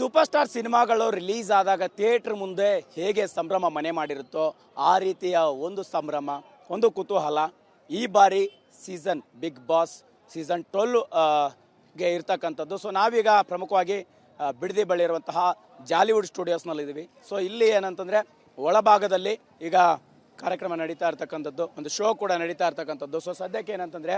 Super star ಸಿನಿಮಾಗಳು release ಆದಾಗ theatre ಮುಂದೆ ಹೇಗೆ ಸಂಭ್ರಮ ಮನೆ ಮಾಡಿರುತ್ತೋ ಆ ರೀತಿಯ ಒಂದು ಸಂಭ್ರಮ, ಒಂದು ಕುತೂಹಲ ಈ ಬಾರಿ ಸೀಸನ್ ಬಿಗ್ ಬಾಸ್ ಸೀಸನ್ 12 ಗೆ ಇರ್ತಕ್ಕಂಥದ್ದು. ಸೊ ನಾವೀಗ ಪ್ರಮುಖವಾಗಿ ಬಿಡದಿ ಬಳಿ ಇರುವಂತಹ ಜಾಲಿವುಡ್ ಸ್ಟುಡಿಯೋಸ್ನಲ್ಲಿ ಇದ್ದೀವಿ. ಸೊ ಇಲ್ಲಿ ಏನಂತಂದರೆ ಒಳಭಾಗದಲ್ಲಿ ಈಗ ಕಾರ್ಯಕ್ರಮ ನಡೀತಾ ಇರ್ತಕ್ಕಂಥದ್ದು, ಒಂದು ಶೋ ಕೂಡ ನಡೀತಾ ಇರ್ತಕ್ಕಂಥದ್ದು. ಸೊ ಸದ್ಯಕ್ಕೆ ಏನಂತಂದರೆ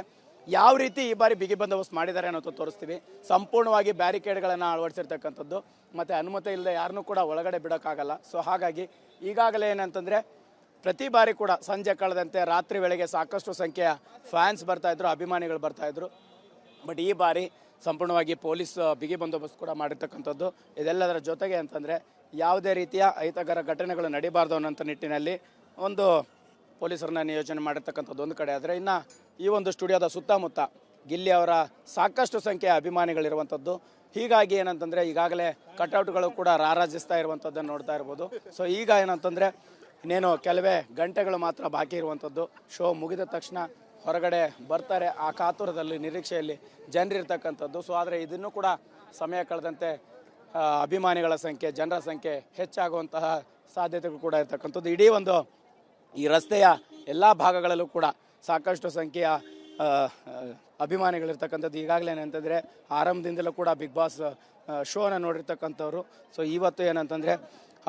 ಯಾವ ರೀತಿ ಈ ಬಾರಿ ಬಿಗಿ ಬಂದೋಬಸ್ತ್ ಮಾಡಿದ್ದಾರೆ ಅನ್ನೋದು ತೋರಿಸ್ತೀವಿ. ಸಂಪೂರ್ಣವಾಗಿ ಬ್ಯಾರಿಕೇಡ್ಗಳನ್ನು ಅಳವಡಿಸಿರ್ತಕ್ಕಂಥದ್ದು ಮತ್ತು ಅನುಮತಿ ಇಲ್ಲದೆ ಯಾರನ್ನೂ ಕೂಡ ಒಳಗಡೆ ಬಿಡೋಕ್ಕಾಗಲ್ಲ. ಸೊ ಹಾಗಾಗಿ ಈಗಾಗಲೇ ಏನಂತಂದರೆ ಪ್ರತಿ ಬಾರಿ ಕೂಡ ಸಂಜೆ ಕಳೆದಂತೆ ರಾತ್ರಿ ವೇಳೆಗೆ ಸಾಕಷ್ಟು ಸಂಖ್ಯೆಯ ಫ್ಯಾನ್ಸ್ ಬರ್ತಾಯಿದ್ರು, ಅಭಿಮಾನಿಗಳು ಬರ್ತಾಯಿದ್ರು. ಬಟ್ ಈ ಬಾರಿ ಸಂಪೂರ್ಣವಾಗಿ ಪೊಲೀಸ್ ಬಿಗಿ ಬಂದೋಬಸ್ತ್ ಕೂಡ ಮಾಡಿರ್ತಕ್ಕಂಥದ್ದು. ಇದೆಲ್ಲದರ ಜೊತೆಗೆ ಅಂತಂದರೆ ಯಾವುದೇ ರೀತಿಯ ಅಹಿತಕರ ಘಟನೆಗಳು ನಡೀಬಾರ್ದು ಅನ್ನೋಂಥ ನಿಟ್ಟಿನಲ್ಲಿ ಒಂದು ಪೊಲೀಸರನ್ನ ನಿಯೋಜನೆ ಮಾಡಿರ್ತಕ್ಕಂಥದ್ದು ಒಂದು ಕಡೆ. ಆದರೆ ಇನ್ನು ಈ ಒಂದು ಸ್ಟುಡಿಯೋದ ಸುತ್ತಮುತ್ತ ಗಿಲ್ಲಿ ಅವರ ಸಾಕಷ್ಟು ಸಂಖ್ಯೆಯ ಅಭಿಮಾನಿಗಳಿರುವಂಥದ್ದು. ಹೀಗಾಗಿ ಏನಂತಂದರೆ ಈಗಾಗಲೇ ಕಟ್ಔಟ್ಗಳು ಕೂಡ ರಾರಾಜಿಸ್ತಾ ಇರುವಂಥದ್ದನ್ನು ನೋಡ್ತಾ ಇರ್ಬೋದು. ಸೊ ಈಗ ಏನಂತಂದರೆ ಇನ್ನೇನು ಕೆಲವೇ ಗಂಟೆಗಳು ಮಾತ್ರ ಬಾಕಿ ಇರುವಂಥದ್ದು. ಶೋ ಮುಗಿದ ತಕ್ಷಣ ಹೊರಗಡೆ ಬರ್ತಾರೆ ಆ ಕಾತುರದಲ್ಲಿ, ನಿರೀಕ್ಷೆಯಲ್ಲಿ ಜನರಿರ್ತಕ್ಕಂಥದ್ದು. ಸೊ ಆದರೆ ಇದನ್ನು ಕೂಡ ಸಮಯ ಕಳೆದಂತೆ ಅಭಿಮಾನಿಗಳ ಸಂಖ್ಯೆ, ಜನರ ಸಂಖ್ಯೆ ಹೆಚ್ಚಾಗುವಂತಹ ಸಾಧ್ಯತೆಗಳು ಕೂಡ ಇರ್ತಕ್ಕಂಥದ್ದು. ಇಡೀ ಒಂದು ಈ ರಸ್ತೆಯ ಎಲ್ಲ ಭಾಗಗಳಲ್ಲೂ ಕೂಡ ಸಾಕಷ್ಟು ಸಂಖ್ಯೆಯ ಅಭಿಮಾನಿಗಳಿರ್ತಕ್ಕಂಥದ್ದು. ಈಗಾಗಲೇ ಏನಂತಂದರೆ ಆರಂಭದಿಂದಲೂ ಕೂಡ ಬಿಗ್ ಬಾಸ್ ಶೋನ ನೋಡಿರ್ತಕ್ಕಂಥವ್ರು. ಸೊ ಇವತ್ತು ಏನಂತಂದರೆ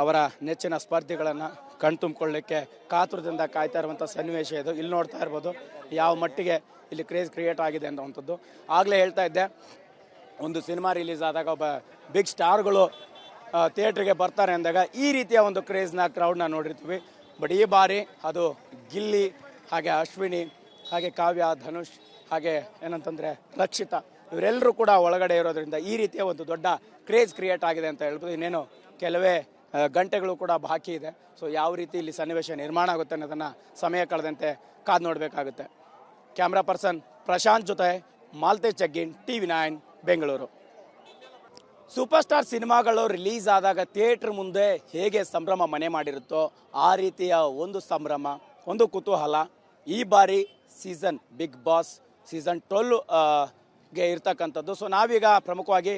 ಅವರ ನೆಚ್ಚಿನ ಸ್ಪರ್ಧಿಗಳನ್ನು ಕಣ್ತುಂಬಿಕೊಳ್ಳಿಕ್ಕೆ ಕಾತುರದಿಂದ ಕಾಯ್ತಾ ಇರುವಂಥ ಸನ್ನಿವೇಶ ಇದು. ಇಲ್ಲಿ ನೋಡ್ತಾ ಇರ್ಬೋದು ಯಾವ ಮಟ್ಟಿಗೆ ಇಲ್ಲಿ ಕ್ರೇಜ್ ಕ್ರಿಯೇಟ್ ಆಗಿದೆ ಅನ್ನುವಂಥದ್ದು. ಆಗಲೇ ಹೇಳ್ತಾ ಇದ್ದೆ, ಒಂದು ಸಿನಿಮಾ ರಿಲೀಸ್ ಆದಾಗ ಒಬ್ಬ ಬಿಗ್ ಸ್ಟಾರ್ಗಳು ಥಿಯೇಟ್ರಿಗೆ ಬರ್ತಾರೆ ಅಂದಾಗ ಈ ರೀತಿಯ ಒಂದು ಕ್ರೇಜ್ನ ಕ್ರೌಡ್ನ ನೋಡಿರ್ತೀವಿ. ಬಟ್ ಈ ಬಾರಿ ಅದು ಗಿಲ್ಲಿ, ಹಾಗೆ ಅಶ್ವಿನಿ, ಹಾಗೆ ಕಾವ್ಯ, ಧನುಷ್, ಹಾಗೆ ಏನಂತಂದರೆ ರಕ್ಷಿತಾ, ಇವರೆಲ್ಲರೂ ಕೂಡ ಒಳಗಡೆ ಇರೋದ್ರಿಂದ ಈ ರೀತಿಯ ಒಂದು ದೊಡ್ಡ ಕ್ರೇಜ್ ಕ್ರಿಯೇಟ್ ಆಗಿದೆ ಅಂತ ಹೇಳ್ಬೋದು. ಇನ್ನೇನು ಕೆಲವೇ ಗಂಟೆಗಳು ಕೂಡ ಬಾಕಿ ಇದೆ. ಸೊ ಯಾವ ರೀತಿ ಇಲ್ಲಿ ಸನ್ನಿವೇಶ ನಿರ್ಮಾಣ ಆಗುತ್ತೆ ಅನ್ನೋದನ್ನು ಸಮಯ ಕಳೆದಂತೆ ಕಾದು ನೋಡಬೇಕಾಗುತ್ತೆ. ಕ್ಯಾಮ್ರಾ ಪರ್ಸನ್ ಪ್ರಶಾಂತ್ ಜೊತೆ Malatesh Jaggin, TV9 Bengaluru. Super star ಸಿನಿಮಾಗಳು ರಿಲೀಸ್ ಆದಾಗ ಥಿಯೇಟರ್ ಮುಂದೆ ಹೇಗೆ ಸಂಭ್ರಮ ಮನೆ ಮಾಡಿರುತ್ತೋ ಆ ರೀತಿಯ ಒಂದು ಸಂಭ್ರಮ, ಒಂದು ಕುತೂಹಲ ಈ ಬಾರಿ ಸೀಸನ್ ಬಿಗ್ ಬಾಸ್ ಸೀಸನ್ 12 ಗೆ ಇರ್ತಕ್ಕಂಥದ್ದು. ಸೊ ನಾವೀಗ ಪ್ರಮುಖವಾಗಿ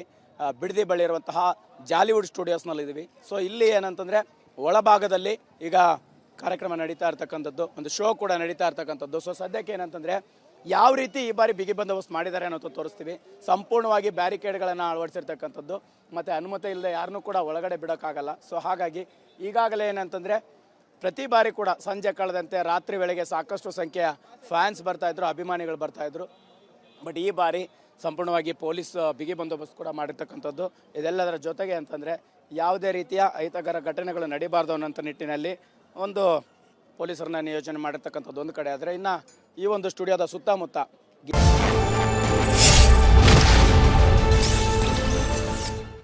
ಬಿಡದಿ ಬಳಿ ಇರುವಂತಹ ಜಾಲಿವುಡ್ ಸ್ಟುಡಿಯೋಸ್ನಲ್ಲಿ ಇದ್ದೀವಿ. ಸೊ ಇಲ್ಲಿ ಏನಂತಂದರೆ ಒಳಭಾಗದಲ್ಲಿ ಈಗ ಕಾರ್ಯಕ್ರಮ ನಡೀತಾ ಇರ್ತಕ್ಕಂಥದ್ದು, ಒಂದು ಶೋ ಕೂಡ ನಡೀತಾ ಇರ್ತಕ್ಕಂಥದ್ದು. ಸೊ ಸದ್ಯಕ್ಕೆ ಏನಂತಂದರೆ ಯಾವ ರೀತಿ ಈ ಬಾರಿ ಬಿಗಿ ಬಂದೋಬಸ್ತ್ ಮಾಡಿದ್ದಾರೆ ಅನ್ನೋದು ತೋರಿಸ್ತೀವಿ. ಸಂಪೂರ್ಣವಾಗಿ ಬ್ಯಾರಿಕೇಡ್ಗಳನ್ನು ಅಳವಡಿಸಿರ್ತಕ್ಕಂಥದ್ದು ಮತ್ತು ಅನುಮತಿ ಇಲ್ಲದೆ ಯಾರನ್ನೂ ಕೂಡ ಒಳಗಡೆ ಬಿಡೋಕ್ಕಾಗಲ್ಲ. ಸೊ ಹಾಗಾಗಿ ಈಗಾಗಲೇ ಏನಂತಂದರೆ ಪ್ರತಿ ಬಾರಿ ಕೂಡ ಸಂಜೆ ಕಳೆದಂತೆ ರಾತ್ರಿ ವೇಳೆಗೆ ಸಾಕಷ್ಟು ಸಂಖ್ಯೆಯ ಫ್ಯಾನ್ಸ್ ಬರ್ತಾಯಿದ್ರು, ಅಭಿಮಾನಿಗಳು ಬರ್ತಾಯಿದ್ರು. ಬಟ್ ಈ ಬಾರಿ ಸಂಪೂರ್ಣವಾಗಿ ಪೊಲೀಸ್ ಬಿಗಿ ಬಂದೋಬಸ್ತ್ ಕೂಡ ಮಾಡಿರ್ತಕ್ಕಂಥದ್ದು. ಇದೆಲ್ಲದರ ಜೊತೆಗೆ ಅಂತಂದರೆ ಯಾವುದೇ ರೀತಿಯ ಅಹಿತಕರ ಘಟನೆಗಳು ನಡೀಬಾರ್ದು ಅನ್ನೋಂಥ ನಿಟ್ಟಿನಲ್ಲಿ ಒಂದು ಪೊಲೀಸರನ್ನ ನಿಯೋಜನೆ ಮಾಡಿರ್ತಕ್ಕಂಥದ್ದು ಒಂದು ಕಡೆ. ಆದರೆ ಇನ್ನು ಈ ಒಂದು ಸ್ಟುಡಿಯೋದ ಸುತ್ತಮುತ್ತ